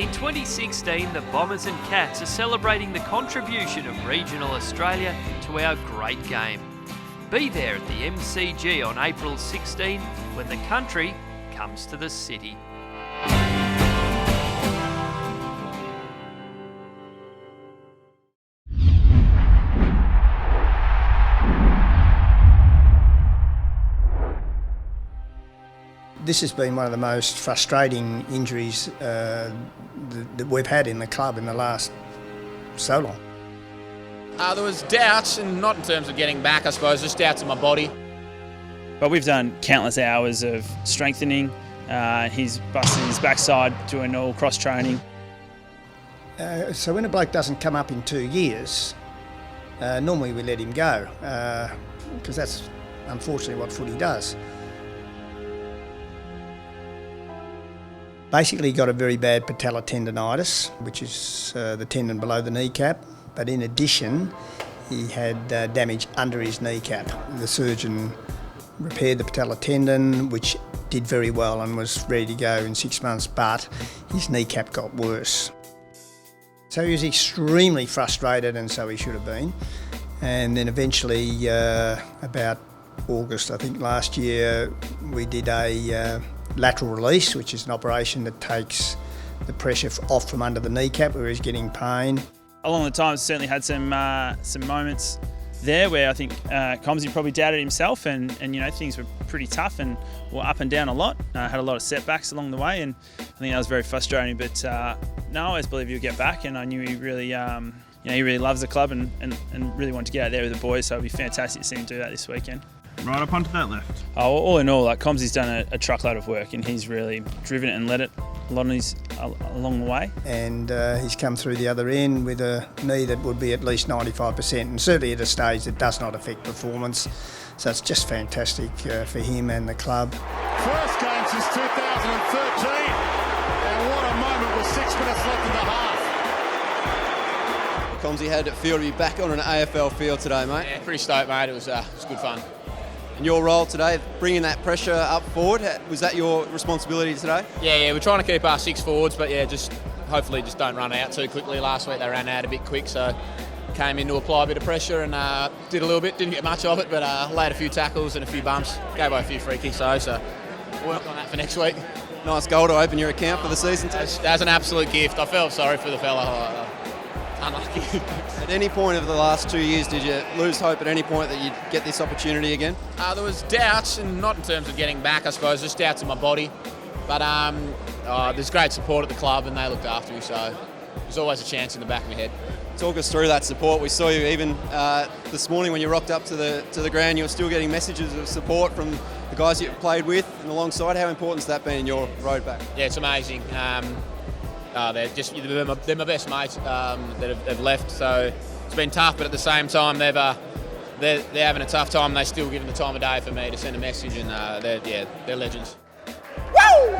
In 2016, the Bombers and Cats are celebrating the contribution of regional Australia to our great game. Be there at the MCG on April 16 when the country comes to the city. This has been one of the most frustrating injuries that we've had in the club in the last so long. There was doubts, and not in terms of getting back, I suppose, just doubts in my body. But we've done countless hours of strengthening. He's busting his backside, doing all cross training. So when a bloke doesn't come up in 2 years, normally we let him go, because that's unfortunately what footy does. Basically, he got a very bad patella tendonitis, which is the tendon below the kneecap. But in addition, he had damage under his kneecap. The surgeon repaired the patella tendon, which did very well and was ready to go in 6 months, but his kneecap got worse. So he was extremely frustrated, and so he should have been. And then eventually, about August, I think, last year, we did a lateral release, which is an operation that takes the pressure off from under the kneecap where he's getting pain. Along the time, certainly had some moments there where I think Comsey probably doubted himself, and things were pretty tough and were up and down a lot. Had a lot of setbacks along the way, and I think that was very frustrating. But no, I always believe he'll get back, and I knew he really, he really loves the club and really wanted to get out there with the boys. So it'd be fantastic to see him do that this weekend. Right up onto that left. Oh, all in all, Comsey's done a truckload of work, and he's really driven it and led it a lot along the way. And he's come through the other end with a knee that would be at least 95%, and certainly at a stage that does not affect performance. So it's just fantastic for him and the club. First game since 2013, and what a moment with 6 minutes left in the half. Comsey, how did it feel to be back on an AFL field today, mate? Yeah, pretty stoked, mate. It was good fun. And your role today, bringing that pressure up forward, was that your responsibility today? Yeah, we're trying to keep our 6 forwards, but yeah, hopefully just don't run out too quickly. Last week they ran out a bit quick, so came in to apply a bit of pressure and did a little bit. Didn't get much of it, but laid a few tackles and a few bumps. Gave away a few free kicks, so we'll work on that for next week. Nice goal to open your account for the season too. That's an absolute gift. I felt sorry for the fella. Unlucky. At any point of the last 2 years, did you lose hope at any point that you'd get this opportunity again? There was doubts, and not in terms of getting back, I suppose, just doubts in my body. But there's great support at the club, and they looked after me, so there's always a chance in the back of my head. Talk us through that support. We saw you even this morning when you rocked up to the ground. You were still getting messages of support from the guys you played with and alongside. How important has that been in your road back? Yeah, it's amazing. They're my best mates that have left, so it's been tough. But at the same time, they're having a tough time. They still give them the time of day for me to send a message, and they're legends. Woo!